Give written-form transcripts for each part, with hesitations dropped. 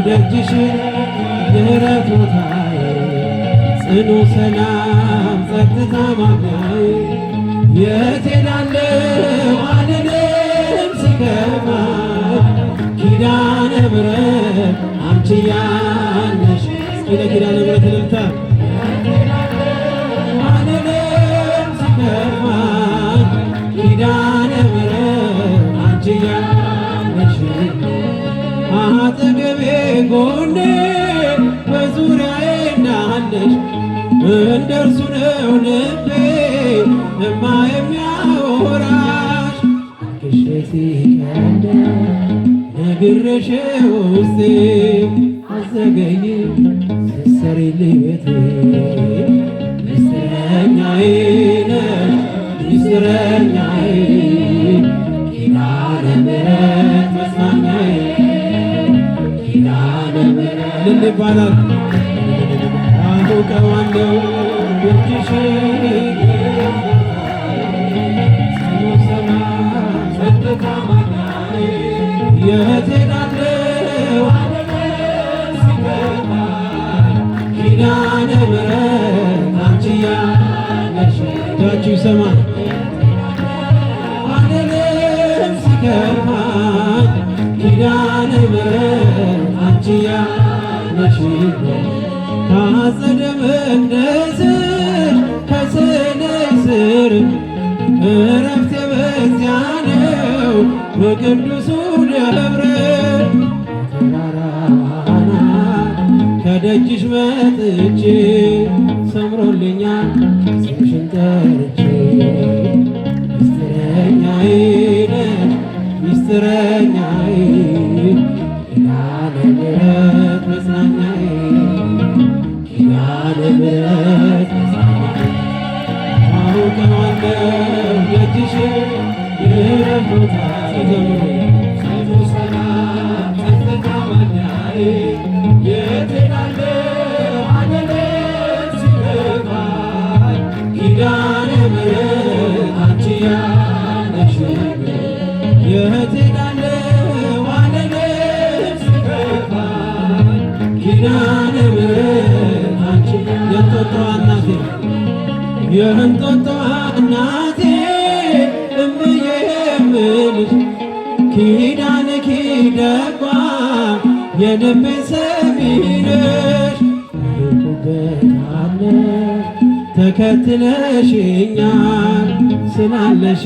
ደጅሽ የዕረፍት ቦታዬ ጽኑ ሰላም ጸጥታ ማግኛዬ የት ሄዳለሁ አልልም ሲከፋኝ ኪዳነ ምሕረት አንቺ ያለሽ እስኪ ለኪዳነ ምሕረት እልልታ አልልም ሲከፋኝ ኪዳነ ምሕረት አንቺ ያለሽ አጠገቤ ጎኔ በዙሪያዬ እንዳለሽ እንደርሱ ነው ልቤ እማ የሚያወራሽ ክሽ ሲቀደ ነግሬሽ ውስጤ አዘገይ ስትሰሪልኝ ቤቴ ምስጢረኛዬ ነሽ ምስጢረኛዬ ኪዳነ ምሕረት መጽናኛዬ ኪዳነ ምሕረት ምን ይባላል አውቀዋለሁ ደጅሽ የት ሄዳለሁ ኪዳነ ምሕረት አንቺ ያለሽ እጃችሁ ይሰማል አልልም ሲከፋኝ ኪዳነ ምሕረት አንቺ ያለሽ ካጸደ መቅደስሽ ከስዕልሽ ስር ዕረፍቴ በዚያ ነው በቅዱሱ ደብረ ተራራና ከደጅሽ መጥቼ ሰምሮልኛል ስምሽን ጠርቼ ምስጢረኛዬ ነሽ ምስጢረኛዬ ኪዳነ ምሕረት መጽናኛዬ ኪዳነ ምሕረት አውቀዋለሁ ደጅሽ የዕረፍት ቦታዬ ጽኑ ሰላም ጸጥታ ማግኛዬ የት ሄዳለሁ አልልም ሲከፋኝ ኪዳነ ምሕረት አንቺ ያለሽ የት ሄዳለሁ አልልም ሲከፋኝ ኪዳነ ምሕረት አንቺ የእንጦጦ እናቴ የእንጦጦ እናቴ እምዬ የምልሽ ኪዳነ ኪደጓ የልቤ ሰሚ ነሽ ልኩበታለሁ ተከትለሽኛል ስላለሽ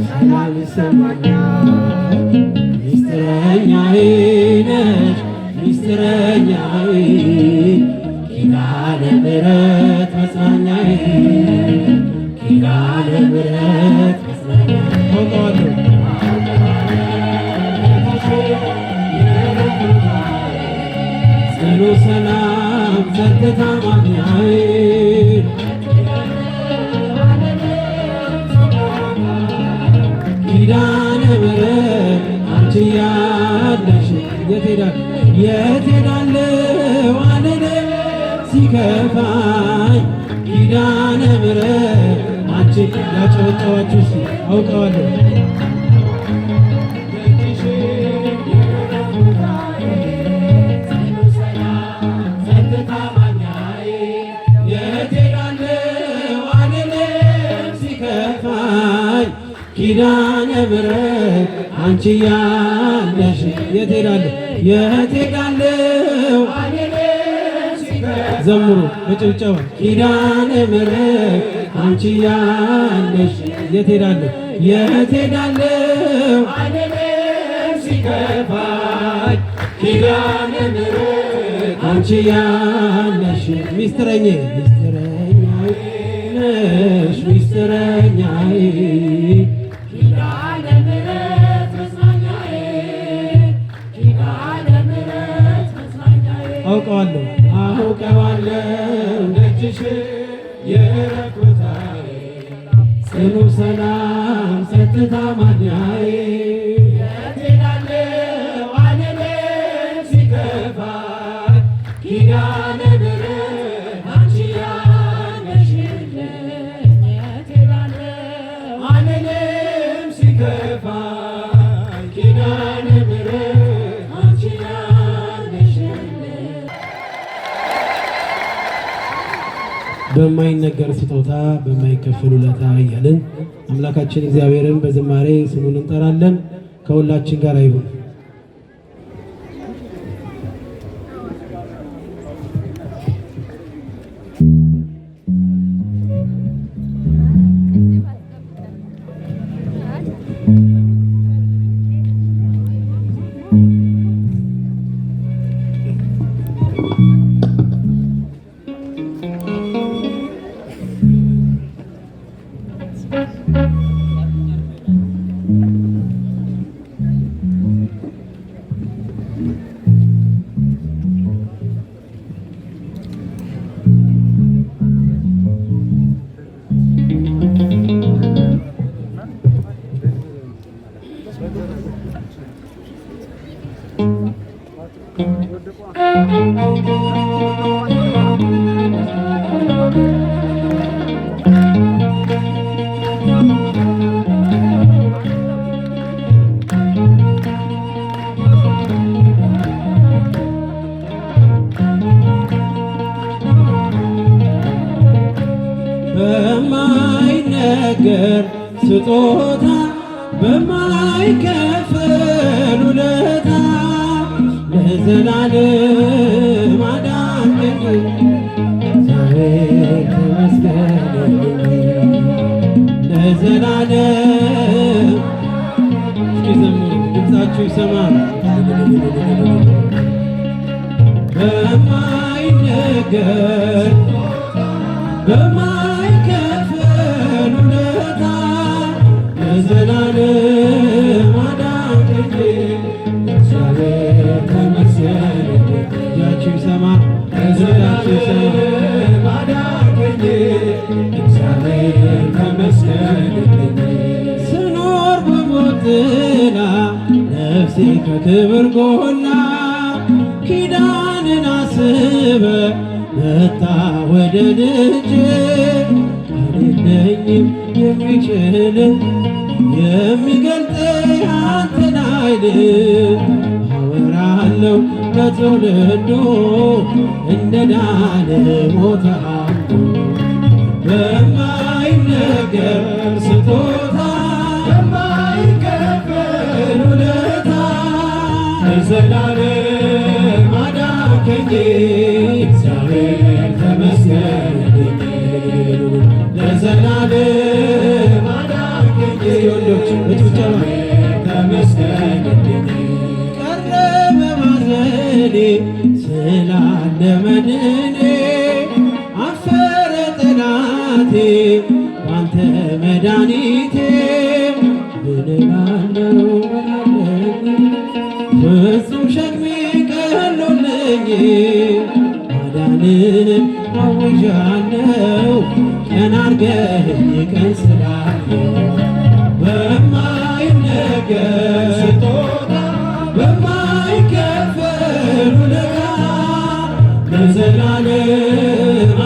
ሰላም ይሰማኛል ምስጢረኛዬ ነሽ ምስጢረኛዬ ኪዳነ ምሕረት መጽናኛዬ ኪዳነ ምሕረት መጽናኛዬ ጽኑ ሰላም ጸጥታ ማግኛዬ ኪዳነ ምሕረት አንቺ ያለሽ የት ሄዳለሁ አልልም ሲከፋኝ ኪዳነ ምሕረት አንቺ ያጨበጨባችሁ እስኪ አውቀዋለሁ ኪዳነ ምሕረት አንቺ ያለሽ የት ሄዳለሁ የት ሄዳለሁ ዘምሩ በጭብጨባ ኪዳነ ምሕረት አንቺ ያለሽ የት ሄዳለሁ የት ሄዳለሁ ሲከፋኝ ኪዳነ ምሕረት አንቺ ያለሽ ምስጢረኛዬ ነሽ ምስጢረኛዬ አውቀዋለሁ ደጅሽ የዕረፍት ቦታዬ ጽኑ ሰላም ጸጥታ ማግኛዬ የት ሄዳለሁ አልልም ሲከፋኝ ኪዳነ ምሕረት አንቺ ያለሽልኝ የት ሄዳለሁ አልልም ሲከፋኝ ኪዳነ ምሕረት አንቺ ያለሽ በማይነገር ስጦታ በማይከፈል ውለታ እያልን አምላካችን እግዚአብሔርን በዝማሬ ስሙን እንጠራለን። ከሁላችን ጋር ይሁን። በማይነገር ስጦታ በማይከፈል ውለታ ለዘላለም አዳንከኝ እግዚአብሔር ተመስገን። ለዘላለም እስኪ ዘምሩ፣ ድምፃችሁ ይሰማል። በማይነገር በማይከፈል ውለታ ለዘላለም አዳንከኝ እግዚአብሔር ተመስገን። እጃችሁ ይሰማል፣ እጃችሁ ይሰማል። አዳንከኝ እግዚአብሔር ተመስገን። ስኖር በሞት ጥላ ነፍሴ ከክብር ጎላ ኪዳንን አስበ መጣ ወደ ልጅ አልለኝም የሚችል የሚገልጥ አንተን ኃይል አወራለሁ ለትውልዱ እንደ ዳነ ሞተ አምኖ በማይነገር ስጦታ በማይከፈል ውለታ ለዘላለም አዳንከኝ እግዚአብሔር ተመስገን። ለዘላለም አዳንከኝ ወንዶች በጭብጨባ ተመስገን። ቀረበ ማዘኔ ስላለ መድኔ አፈረ ጠላቴ ባንተ መድኃኒቴ ምን እላለሁ ፍጹም ሸክሜ ቀሎልኝ ማዳንን አውጃለሁ ቀን አርገኝ ቀን ስላየሁ በማይነገር ስጦታ በማይከፈል ውለታ ለዘላለም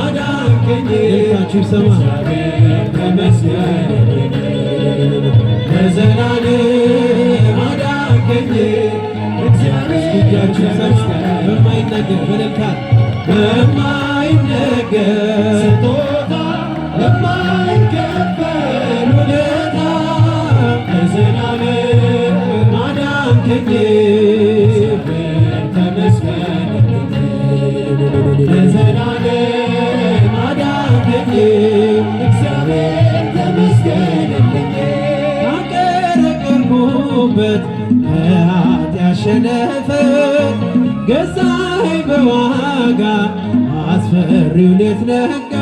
አዳንከኝ ልባችሁ ይሰማል። ተመስገን ለዘላለም አዳንከኝ እግዚአብሔር ተመስገን። በማይነገር በልልታ በማይነገር ስጦታ በማይከፈል ውለታ ለዘላለም አዳንከኝ ተመስገን። ለዘላለም አዳንከኝ እግዚአብሔር ተመስገን። ካቀረቀርኩበት ከኃጢአት ሸነፈር ገዛኸኝ በዋጋ አስፈሪው ሌት ነጋ።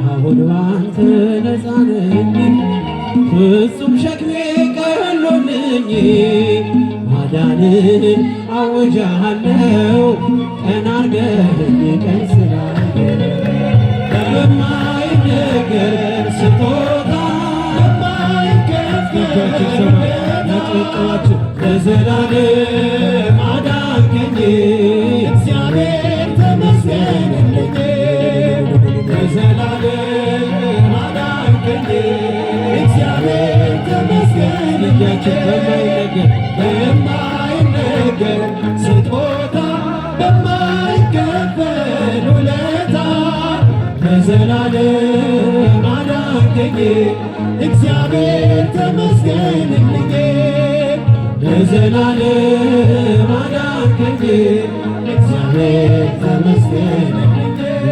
አሁን ባንተ ነፃ ነኝ ፍጹም ሸክሜ ቀሎልኝ ማዳንን አውጃለሁ ቀን አርገኝ ቀን ስላየሁ በማይነገር ስጦታ በማይከፈል ናጭዋችሁ ለዘላለም አዳንከኝ እግዚአብሔር ተመስገን። ለዘላለም አዳንከኝ እግዚአብሔር ተመስገን። እጃችሁ በማይነገር ስጦታ በማይከፈል ውለታ ለዘላለም አዳንከኝ እግዚአብሔር ተመስገንልኝ ለዘላለም አዳንከኝ እግዚአብሔር ተመስገን